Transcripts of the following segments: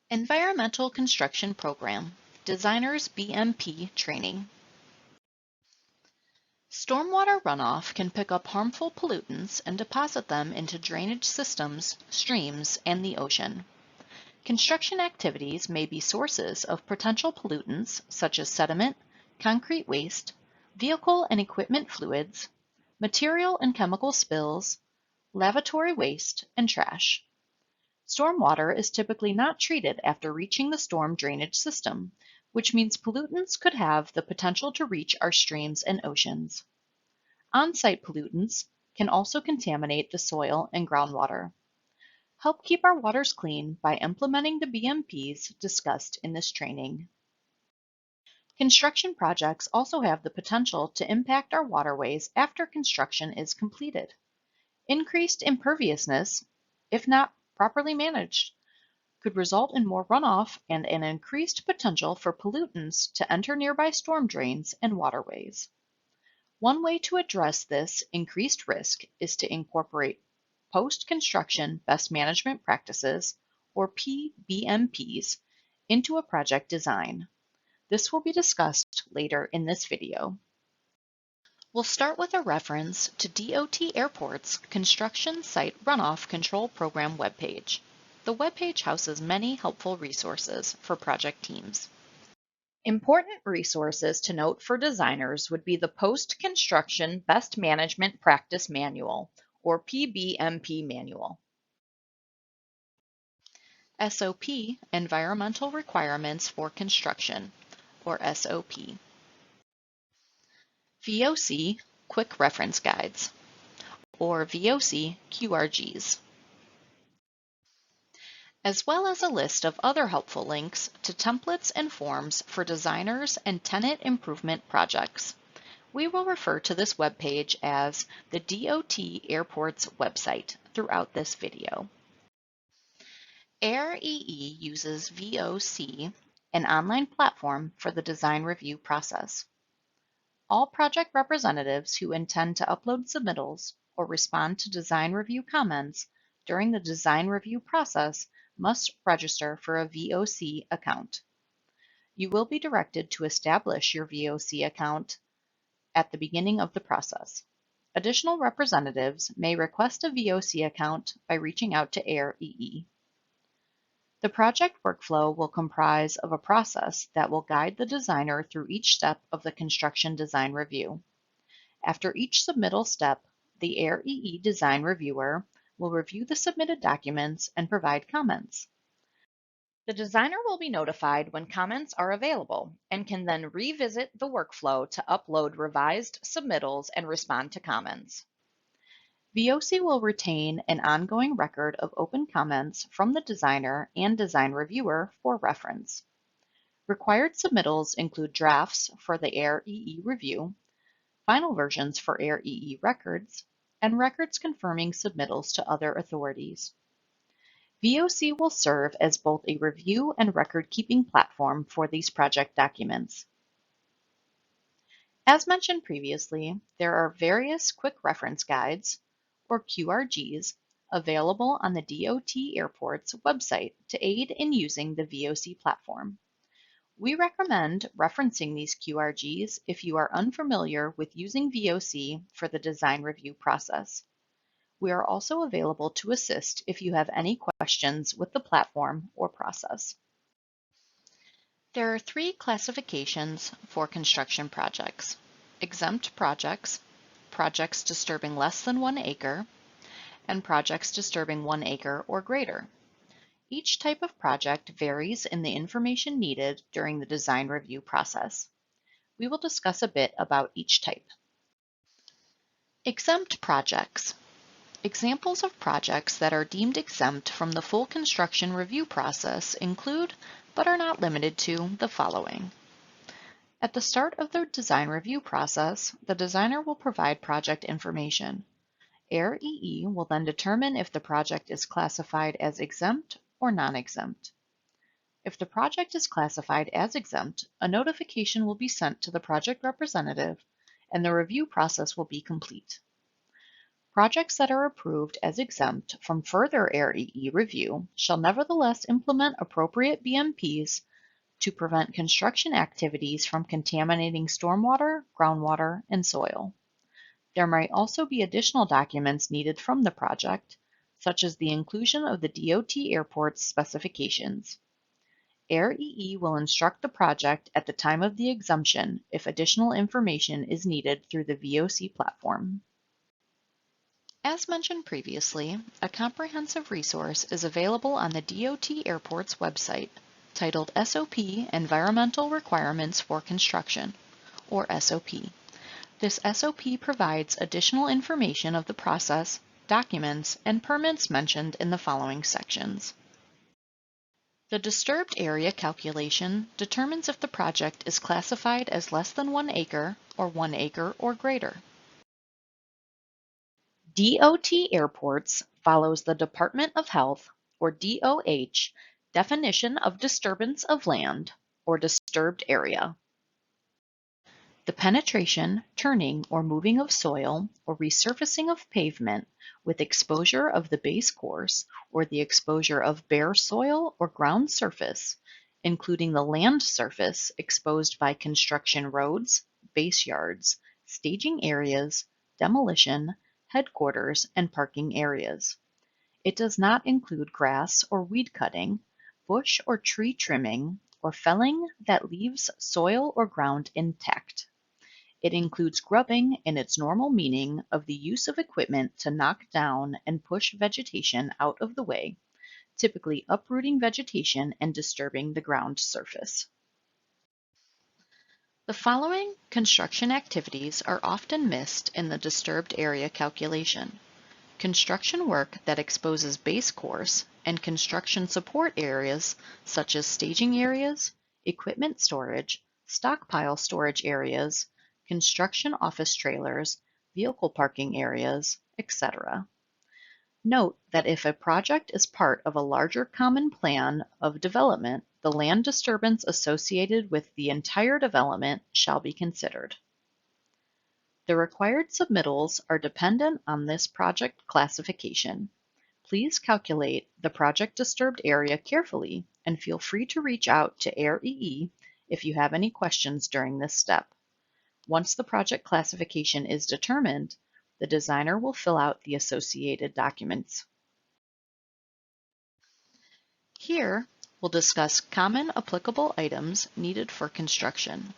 Environmental Construction Program, Designer's BMP Training. Stormwater runoff can pick up harmful pollutants and deposit them into drainage systems, streams, and the ocean. Construction activities may be sources of potential pollutants such as sediment, concrete waste, vehicle and equipment fluids, material and chemical spills, lavatory waste, and trash. Stormwater is typically not treated after reaching the storm drainage system, which means pollutants could have the potential to reach our streams and oceans. On-site pollutants can also contaminate the soil and groundwater. Help keep our waters clean by implementing the BMPs discussed in this training. Construction projects also have the potential to impact our waterways after construction is completed. Increased imperviousness, if not properly managed, could result in more runoff and an increased potential for pollutants to enter nearby storm drains and waterways. One way to address this increased risk is to incorporate post-construction best management practices, or PBMPs, into a project design. This will be discussed later in this video. We'll start with a reference to DOT Airport's Construction Site Runoff Control Program webpage. The webpage houses many helpful resources for project teams. Important resources to note for designers would be the Post-Construction Best Management Practice Manual, or PBMP Manual. SOP, Environmental Requirements for Construction, or SOP. VOC, Quick Reference Guides, or VOC QRGs, as well as a list of other helpful links to templates and forms for designers and tenant improvement projects. We will refer to this webpage as the DOT Airport's website throughout this video. AIR-EE uses VOC, an online platform for the design review process. All project representatives who intend to upload submittals or respond to design review comments during the design review process must register for a VOC account. You will be directed to establish your VOC account at the beginning of the process. Additional representatives may request a VOC account by reaching out to AIR-EE. The project workflow will comprise of a process that will guide the designer through each step of the construction design review. After each submittal step, the AIR-EE design reviewer will review the submitted documents and provide comments. The designer will be notified when comments are available and can then revisit the workflow to upload revised submittals and respond to comments. VOC will retain an ongoing record of open comments from the designer and design reviewer for reference. Required submittals include drafts for the AIR-EE review, final versions for AIR-EE records, and records confirming submittals to other authorities. VOC will serve as both a review and record-keeping platform for these project documents. As mentioned previously, there are various quick reference guides, or QRGs, available on the DOT Airport's website to aid in using the VOC platform. We recommend referencing these QRGs if you are unfamiliar with using VOC for the design review process. We are also available to assist if you have any questions with the platform or process. There are three classifications for construction projects: exempt projects, projects disturbing less than 1 acre, and projects disturbing 1 acre or greater. Each type of project varies in the information needed during the design review process. We will discuss a bit about each type. Exempt projects. Examples of projects that are deemed exempt from the full construction review process include, but are not limited to, the following. At the start of the design review process, the designer will provide project information. AIR-EE will then determine if the project is classified as exempt or non-exempt. If the project is classified as exempt, a notification will be sent to the project representative and the review process will be complete. Projects that are approved as exempt from further AIR-EE review shall nevertheless implement appropriate BMPs to prevent construction activities from contaminating stormwater, groundwater, and soil. There might also be additional documents needed from the project, such as the inclusion of the DOT airport's specifications. AIR-EE will instruct the project at the time of the exemption if additional information is needed through the VOC platform. As mentioned previously, a comprehensive resource is available on the DOT Airport's website titled SOP Environmental Requirements for Construction, or SOP. This SOP provides additional information of the process, documents, and permits mentioned in the following sections. The disturbed area calculation determines if the project is classified as less than 1 acre or 1 acre or greater. DOT Airports follows the Department of Health, or DOH, definition of disturbance of land, or disturbed area. The penetration, turning, or moving of soil, or resurfacing of pavement with exposure of the base course, or the exposure of bare soil or ground surface, including the land surface exposed by construction roads, base yards, staging areas, demolition, headquarters, and parking areas. It does not include grass or weed cutting, bush or tree trimming, or felling that leaves soil or ground intact. It includes grubbing in its normal meaning of the use of equipment to knock down and push vegetation out of the way, typically uprooting vegetation and disturbing the ground surface. The following construction activities are often missed in the disturbed area calculation: construction work that exposes base course and construction support areas such as staging areas, equipment storage, stockpile storage areas, construction office trailers, vehicle parking areas, etc. Note that if a project is part of a larger common plan of development, the land disturbance associated with the entire development shall be considered. The required submittals are dependent on this project classification. Please calculate the project disturbed area carefully and feel free to reach out to AIR-EE if you have any questions during this step. Once the project classification is determined, the designer will fill out the associated documents. Here, we'll discuss common applicable items needed for construction.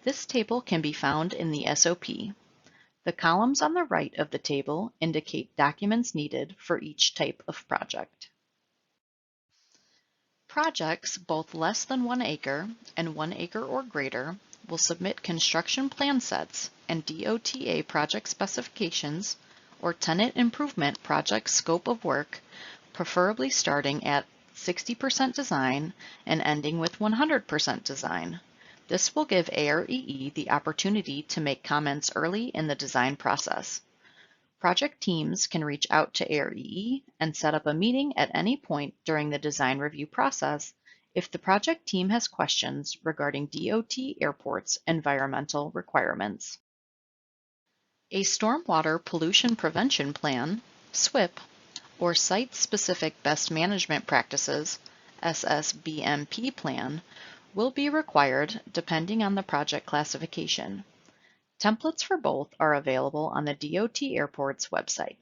This table can be found in the SOP. The columns on the right of the table indicate documents needed for each type of project. Projects both less than 1 acre and 1 acre or greater will submit construction plan sets and DOTA project specifications or tenant improvement project scope of work, preferably starting at 60% design and ending with 100% design. This will give AIR-EE the opportunity to make comments early in the design process. Project teams can reach out to AIR-EE and set up a meeting at any point during the design review process if the project team has questions regarding DOT Airport's environmental requirements. A Stormwater Pollution Prevention Plan, SWIP, or Site-Specific Best Management Practices, SSBMP plan, will be required depending on the project classification. Templates for both are available on the DOT Airport's website.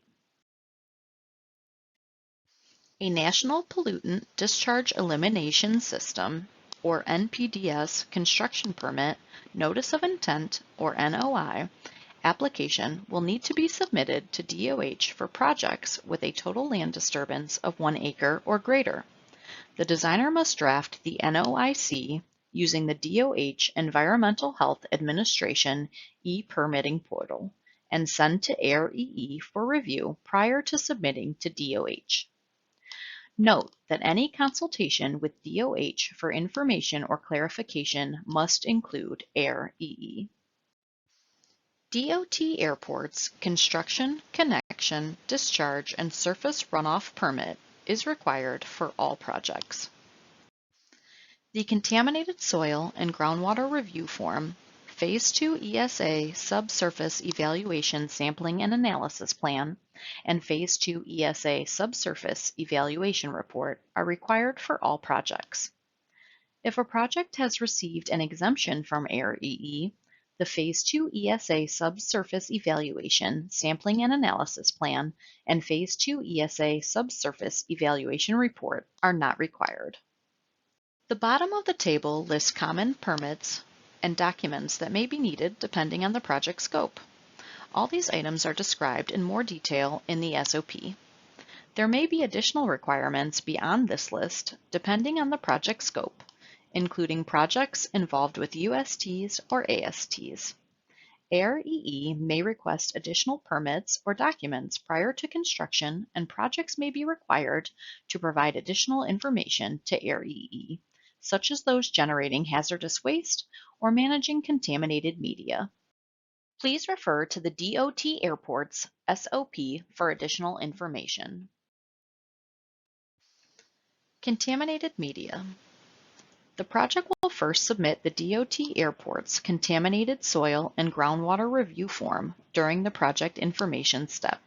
A National Pollutant Discharge Elimination System, or NPDS construction permit, Notice of Intent, or NOI, application will need to be submitted to DOH for projects with a total land disturbance of 1 acre or greater. The designer must draft the NOIC using the DOH Environmental Health Administration e-permitting portal and send to AIR-EE for review prior to submitting to DOH. Note that any consultation with DOH for information or clarification must include AIR-EE. DOT Airport's Construction, Connection, Discharge, and Surface Runoff Permit is required for all projects. The Contaminated Soil and Groundwater Review Form, Phase 2 ESA Subsurface Evaluation Sampling and Analysis Plan and Phase 2 ESA Subsurface Evaluation Report are required for all projects. If a project has received an exemption from AIR-EE, the Phase 2 ESA Subsurface Evaluation Sampling and Analysis Plan and Phase 2 ESA Subsurface Evaluation Report are not required. The bottom of the table lists common permits and documents that may be needed depending on the project scope. All these items are described in more detail in the SOP. There may be additional requirements beyond this list depending on the project scope, including projects involved with USTs or ASTs. AIR-EE may request additional permits or documents prior to construction, and projects may be required to provide additional information to AIR-EE, such as those generating hazardous waste or managing contaminated media. Please refer to the DOT Airports SOP for additional information. Contaminated media. The project will first submit the DOT Airports Contaminated Soil and Groundwater Review Form during the project information step.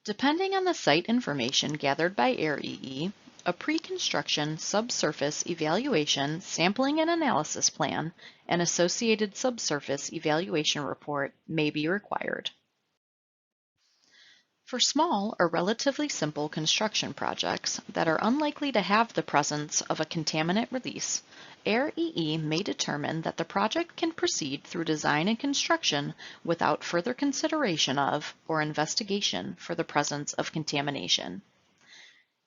Depending on the site information gathered by AIR-EE, a pre-construction subsurface evaluation sampling and analysis plan and associated subsurface evaluation report may be required. For small or relatively simple construction projects that are unlikely to have the presence of a contaminant release, AIR-EE may determine that the project can proceed through design and construction without further consideration of or investigation for the presence of contamination.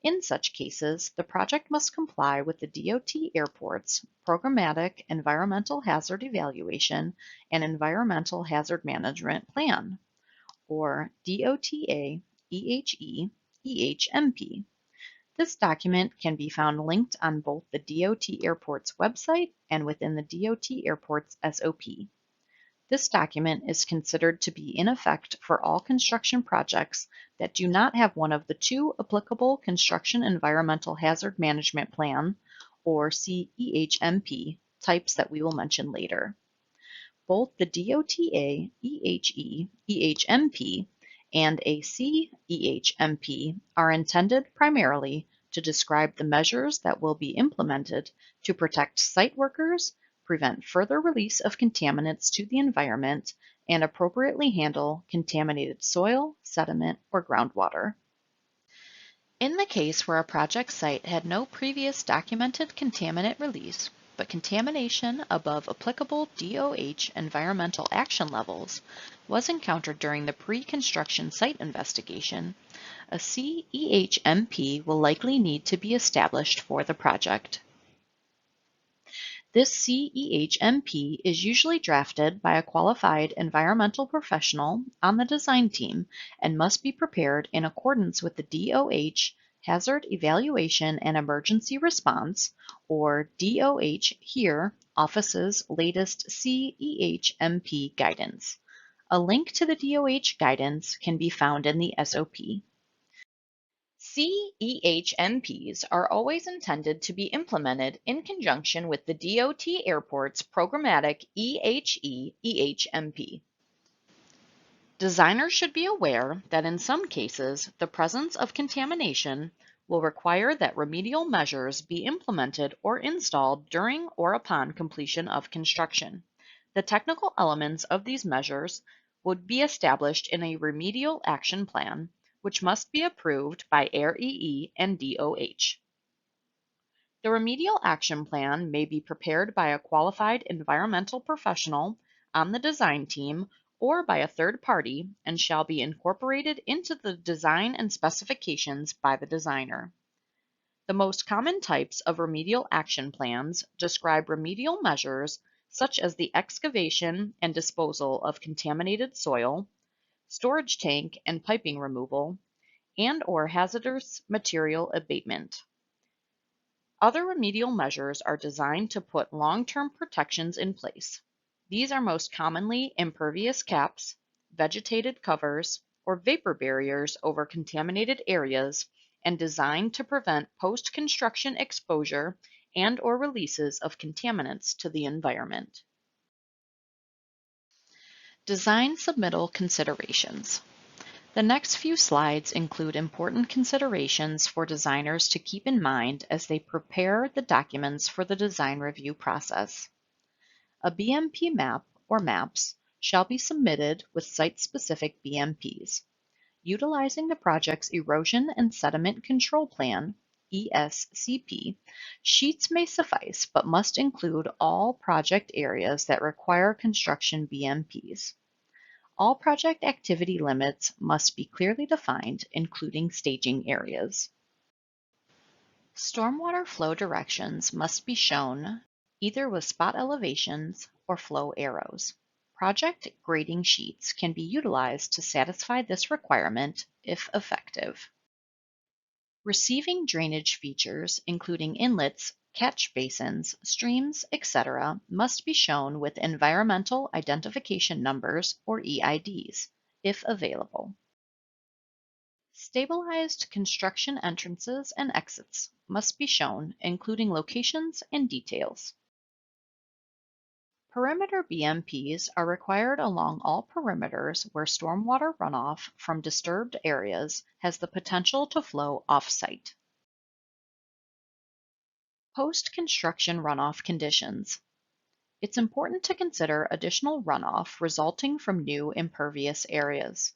In such cases, the project must comply with the DOT Airports Programmatic Environmental Hazard Evaluation and Environmental Hazard Management Plan, or DOTA EHE EHMP. This document can be found linked on both the DOT Airports website and within the DOT Airports SOP. This document is considered to be in effect for all construction projects that do not have one of the two applicable Construction Environmental Hazard Management Plan, or CEHMP, types that we will mention later. Both the DOTA EHE EHMP and a CEHMP are intended primarily to describe the measures that will be implemented to protect site workers, prevent further release of contaminants to the environment, and appropriately handle contaminated soil, sediment, or groundwater. In the case where a project site had no previous documented contaminant release, but contamination above applicable DOH environmental action levels was encountered during the pre-construction site investigation, a CEHMP will likely need to be established for the project. This CEHMP is usually drafted by a qualified environmental professional on the design team and must be prepared in accordance with the DOH Hazard Evaluation and Emergency Response, or DOH HERE Office's latest CEHMP guidance. A link to the DOH guidance can be found in the SOP. CEHMPs are always intended to be implemented in conjunction with the DOT Airports Programmatic EHE EHMP. Designers should be aware that in some cases, the presence of contamination will require that remedial measures be implemented or installed during or upon completion of construction. The technical elements of these measures would be established in a remedial action plan, which must be approved by AIR-EE and DOH. The remedial action plan may be prepared by a qualified environmental professional on the design team or by a third party and shall be incorporated into the design and specifications by the designer. The most common types of remedial action plans describe remedial measures such as the excavation and disposal of contaminated soil, storage tank and piping removal, and/or hazardous material abatement. Other remedial measures are designed to put long-term protections in place. These are most commonly impervious caps, vegetated covers, or vapor barriers over contaminated areas, and designed to prevent post-construction exposure and/or releases of contaminants to the environment. Design submittal considerations. The next few slides include important considerations for designers to keep in mind as they prepare the documents for the design review process. A BMP map or maps shall be submitted with site-specific BMPs. Utilizing the project's Erosion and Sediment Control Plan, ESCP, sheets may suffice but must include all project areas that require construction BMPs. All project activity limits must be clearly defined, including staging areas. Stormwater flow directions must be shown either with spot elevations or flow arrows. Project grading sheets can be utilized to satisfy this requirement if effective. Receiving drainage features, including inlets, catch basins, streams, etc., must be shown with environmental identification numbers or EIDs, if available. Stabilized construction entrances and exits must be shown, including locations and details. Perimeter BMPs are required along all perimeters where stormwater runoff from disturbed areas has the potential to flow off-site. Post-construction runoff conditions. It's important to consider additional runoff resulting from new impervious areas.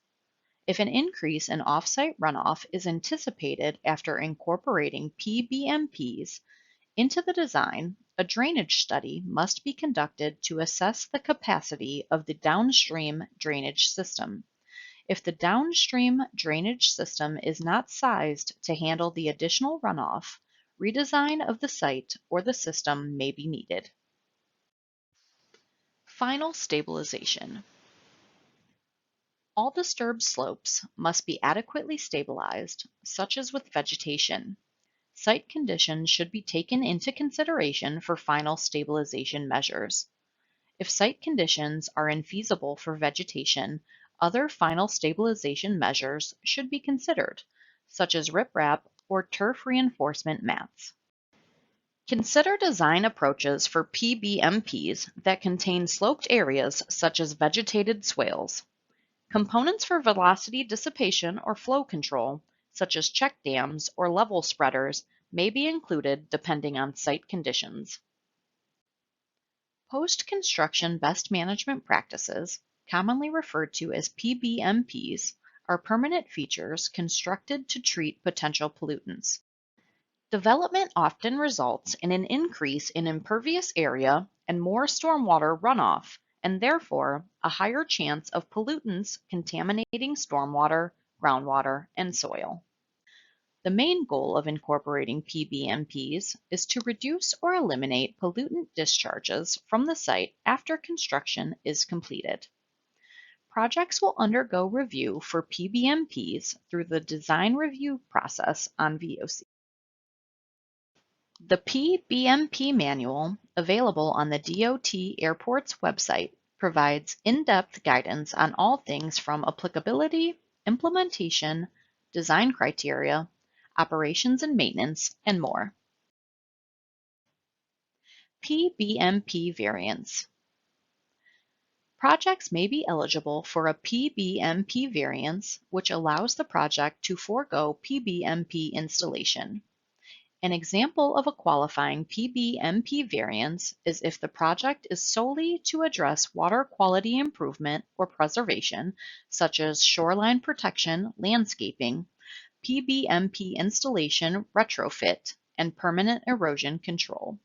If an increase in off-site runoff is anticipated after incorporating PBMPs into the design, a drainage study must be conducted to assess the capacity of the downstream drainage system. If the downstream drainage system is not sized to handle the additional runoff, redesign of the site or the system may be needed. Final stabilization. All disturbed slopes must be adequately stabilized, such as with vegetation. Site conditions should be taken into consideration for final stabilization measures. If site conditions are infeasible for vegetation, other final stabilization measures should be considered, such as riprap or turf reinforcement mats. Consider design approaches for PBMPs that contain sloped areas such as vegetated swales. Components for velocity dissipation or flow control, such as check dams or level spreaders, may be included depending on site conditions. Post-construction best management practices, commonly referred to as PBMPs, are permanent features constructed to treat potential pollutants. Development often results in an increase in impervious area and more stormwater runoff, and therefore a higher chance of pollutants contaminating stormwater, groundwater, and soil. The main goal of incorporating PBMPs is to reduce or eliminate pollutant discharges from the site after construction is completed. Projects will undergo review for PBMPs through the design review process on VOC. The PBMP manual, available on the DOT Airport's website, provides in-depth guidance on all things from applicability, implementation, design criteria, operations and maintenance, and more. PBMP variance. Projects may be eligible for a PBMP variance, which allows the project to forego PBMP installation. An example of a qualifying PBMP variance is if the project is solely to address water quality improvement or preservation, such as shoreline protection, landscaping, PBMP installation, retrofit, and permanent erosion control.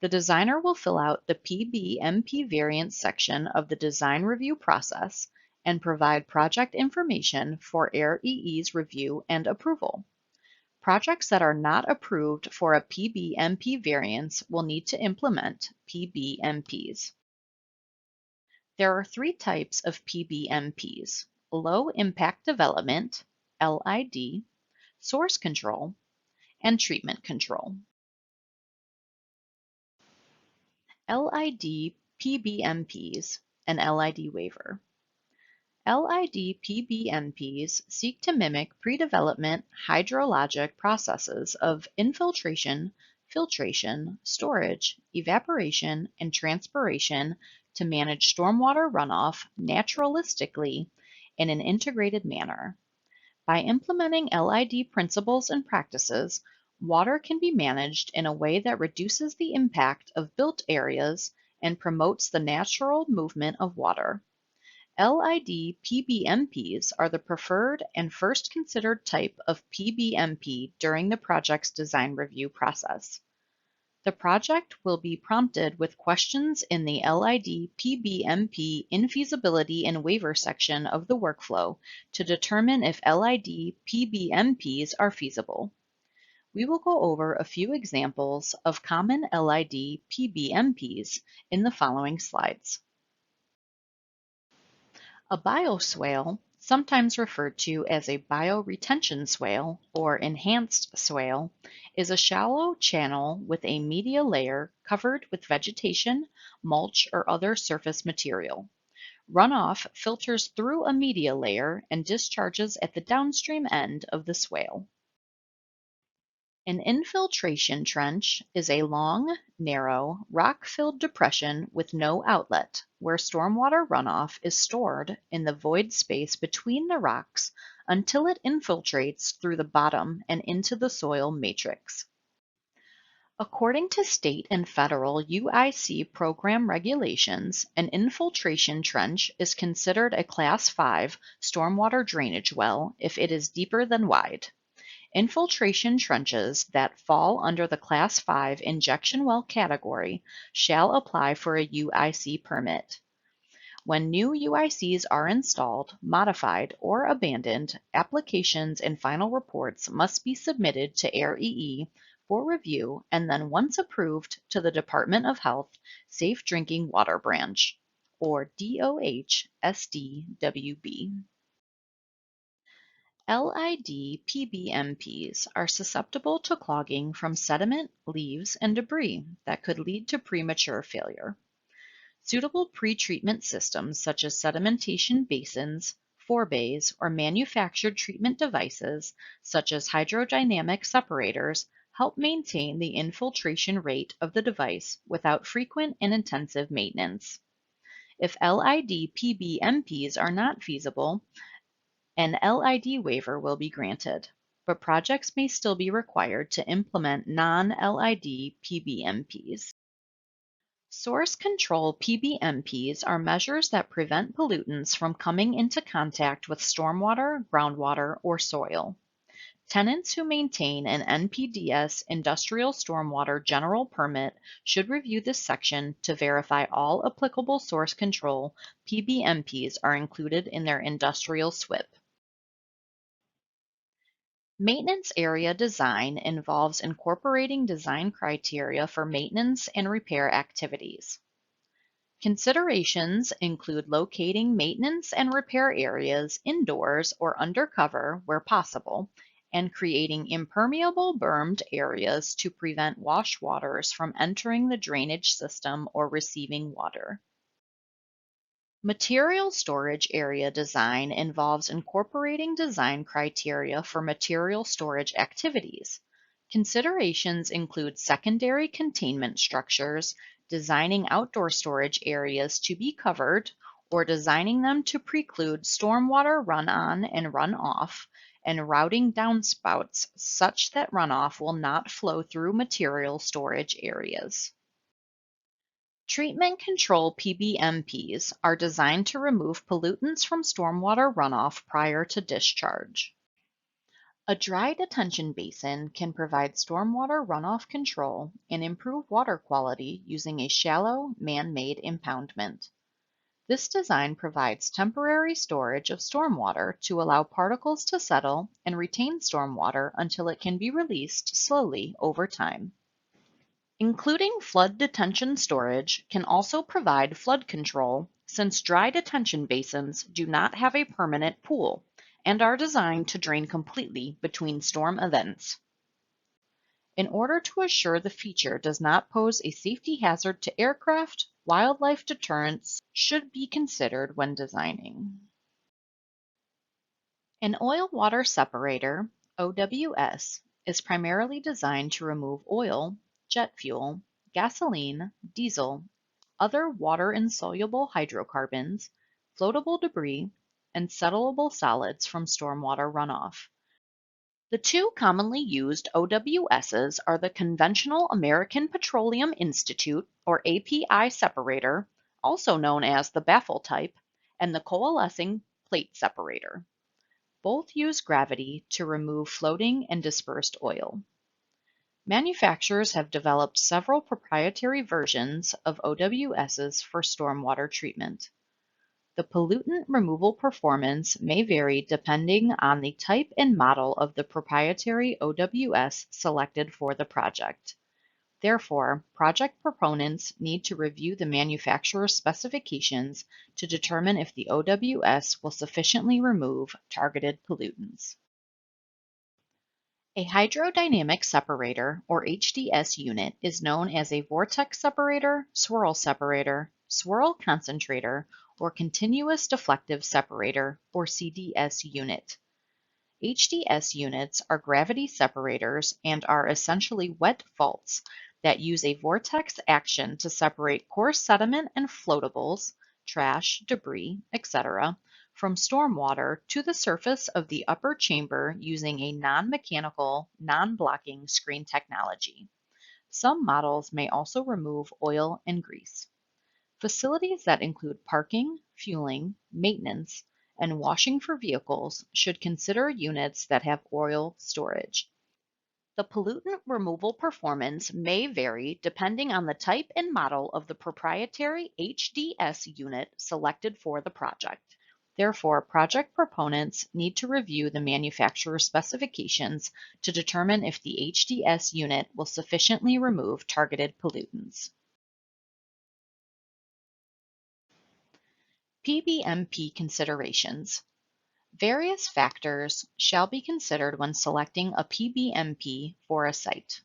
The designer will fill out the PBMP variance section of the design review process and provide project information for AREE's review and approval. Projects that are not approved for a PBMP variance will need to implement PBMPs. There are three types of PBMPs: low impact development, LID, source control, and treatment control. LID PBMPs and LID waiver. LID PBMPs seek to mimic pre-development hydrologic processes of infiltration, filtration, storage, evaporation, and transpiration to manage stormwater runoff naturalistically in an integrated manner. By implementing LID principles and practices, water can be managed in a way that reduces the impact of built areas and promotes the natural movement of water. LID PBMPs are the preferred and first considered type of PBMP during the project's design review process. The project will be prompted with questions in the LID PBMP infeasibility and waiver section of the workflow to determine if LID PBMPs are feasible. We will go over a few examples of common LID PBMPs in the following slides. A bioswale, sometimes referred to as a bioretention swale or enhanced swale, is a shallow channel with a media layer covered with vegetation, mulch, or other surface material. Runoff filters through a media layer and discharges at the downstream end of the swale. An infiltration trench is a long, narrow, rock-filled depression with no outlet, where stormwater runoff is stored in the void space between the rocks until it infiltrates through the bottom and into the soil matrix. According to state and federal UIC program regulations, an infiltration trench is considered a Class 5 stormwater drainage well if it is deeper than wide. Infiltration trenches that fall under the Class 5 injection well category shall apply for a UIC permit. When new UICs are installed, modified, or abandoned, applications and final reports must be submitted to AREE for review and then once approved to the Department of Health Safe Drinking Water Branch, or DOH SDWB. LID PBMPs are susceptible to clogging from sediment, leaves, and debris that could lead to premature failure. Suitable pretreatment systems such as sedimentation basins, forebays, or manufactured treatment devices such as hydrodynamic separators help maintain the infiltration rate of the device without frequent and intensive maintenance. If LID PBMPs are not feasible, an LID waiver will be granted, but projects may still be required to implement non-LID PBMPs. Source control PBMPs are measures that prevent pollutants from coming into contact with stormwater, groundwater, or soil. Tenants who maintain an NPDES Industrial Stormwater General Permit should review this section to verify all applicable source control PBMPs are included in their industrial SWIP. Maintenance area design involves incorporating design criteria for maintenance and repair activities. Considerations include locating maintenance and repair areas indoors or undercover where possible, and creating impermeable bermed areas to prevent wash waters from entering the drainage system or receiving water. Material storage area design involves incorporating design criteria for material storage activities. Considerations include secondary containment structures, designing outdoor storage areas to be covered, or designing them to preclude stormwater run-on and run-off, and routing downspouts such that runoff will not flow through material storage areas. Treatment control PBMPs are designed to remove pollutants from stormwater runoff prior to discharge. A dry detention basin can provide stormwater runoff control and improve water quality using a shallow, man-made impoundment. This design provides temporary storage of stormwater to allow particles to settle and retain stormwater until it can be released slowly over time. Including flood detention storage can also provide flood control, since dry detention basins do not have a permanent pool and are designed to drain completely between storm events. In order to assure the feature does not pose a safety hazard to aircraft, wildlife deterrence should be considered when designing. An oil water separator, OWS, is primarily designed to remove oil, jet fuel, gasoline, diesel, other water-insoluble hydrocarbons, floatable debris, and settleable solids from stormwater runoff. The two commonly used OWSs are the conventional American Petroleum Institute, or API separator, also known as the baffle type, and the coalescing plate separator. Both use gravity to remove floating and dispersed oil. Manufacturers have developed several proprietary versions of OWSs for stormwater treatment. The pollutant removal performance may vary depending on the type and model of the proprietary OWS selected for the project. Therefore, project proponents need to review the manufacturer's specifications to determine if the OWS will sufficiently remove targeted pollutants. A hydrodynamic separator, or HDS unit, is known as a vortex separator, swirl concentrator, or continuous deflective separator, or CDS unit. HDS units are gravity separators and are essentially wet vaults that use a vortex action to separate coarse sediment and floatables, trash, debris, etc., from stormwater to the surface of the upper chamber using a non-mechanical, non-blocking screen technology. Some models may also remove oil and grease. Facilities that include parking, fueling, maintenance, and washing for vehicles should consider units that have oil storage. The pollutant removal performance may vary depending on the type and model of the proprietary HDS unit selected for the project. Therefore, project proponents need to review the manufacturer's specifications to determine if the HDS unit will sufficiently remove targeted pollutants. PBMP considerations. Various factors shall be considered when selecting a PBMP for a site.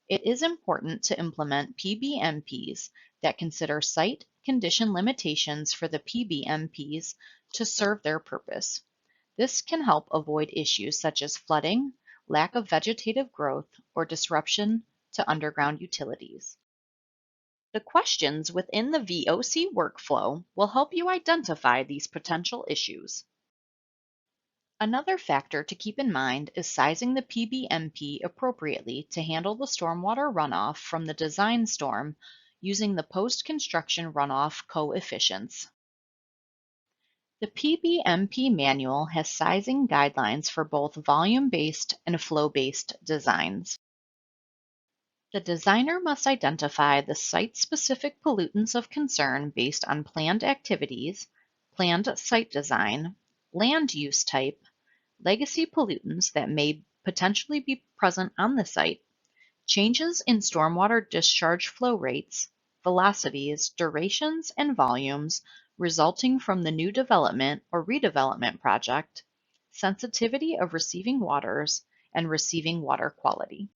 It is important to implement PBMPs that consider site condition limitations for the PBMPs to serve their purpose. This can help avoid issues such as flooding, lack of vegetative growth, or disruption to underground utilities. The questions within the VOC workflow will help you identify these potential issues. Another factor to keep in mind is sizing the PBMP appropriately to handle the stormwater runoff from the design storm using the post-construction runoff coefficients. The PBMP manual has sizing guidelines for both volume-based and flow-based designs. The designer must identify the site-specific pollutants of concern based on planned activities, planned site design, land use type, legacy pollutants that may potentially be present on the site, changes in stormwater discharge flow rates, velocities, durations, and volumes resulting from the new development or redevelopment project, sensitivity of receiving waters, and receiving water quality.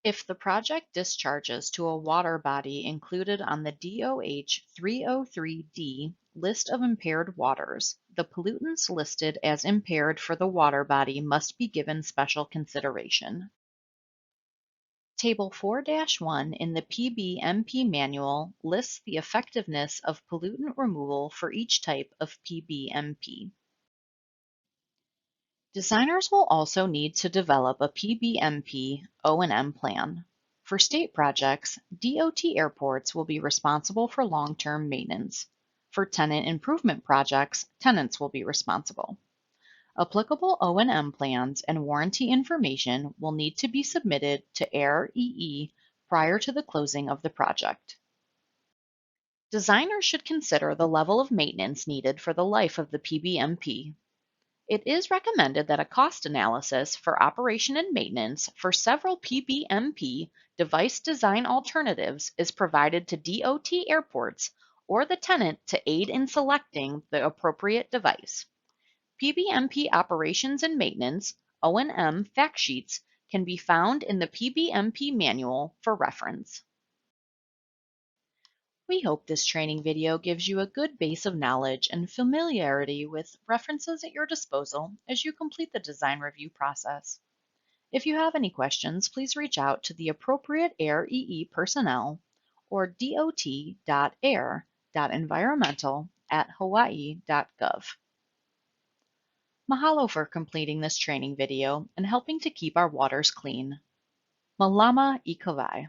If the project discharges to a water body included on the DOH 303D list of impaired waters, the pollutants listed as impaired for the water body must be given special consideration. Table 4-1 in the PBMP manual lists the effectiveness of pollutant removal for each type of PBMP. Designers will also need to develop a PBMP O&M plan. For state projects, DOT airports will be responsible for long-term maintenance. For tenant improvement projects, tenants will be responsible. Applicable O&M plans and warranty information will need to be submitted to AIR-EE prior to the closing of the project. Designers should consider the level of maintenance needed for the life of the PBMP. It is recommended that a cost analysis for operation and maintenance for several PBMP device design alternatives is provided to DOT airports or the tenant to aid in selecting the appropriate device. PBMP operations and maintenance O&M fact sheets can be found in the PBMP manual for reference. We hope this training video gives you a good base of knowledge and familiarity with references at your disposal as you complete the design review process. If you have any questions, please reach out to the appropriate AIR-EE personnel or dot.air.environmental@hawaii.gov. Mahalo for completing this training video and helping to keep our waters clean. Malama I kawai.